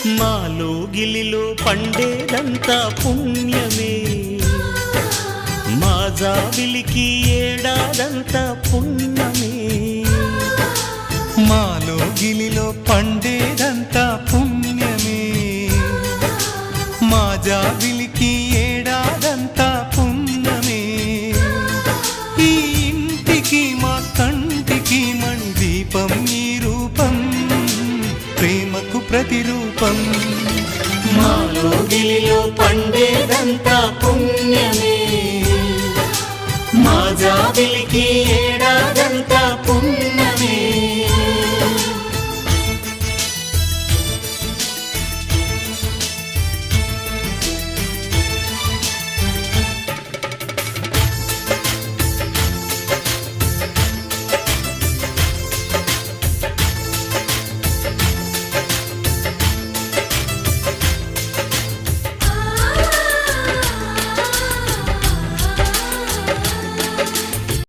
మాలో గిలిలో పండేదంతా పుణ్యమే, మా జాబిలికి ఏడాదంతా పుణ్యమే. మాలో గిలిలో పండేదంతా పుణ్యమే, మా జాబిలికి ఏడాదంతా పుణ్యమే. ఈ ఇంటికి మా కంటికి మణి దీపం ఈ రూపం, ప్రేమకు ప్రతిరూపం. మాలో గిలిలో పండేదంతా పుణ్యమే, మా జాబిలికి ఏడాదంతా పుణ్యమే.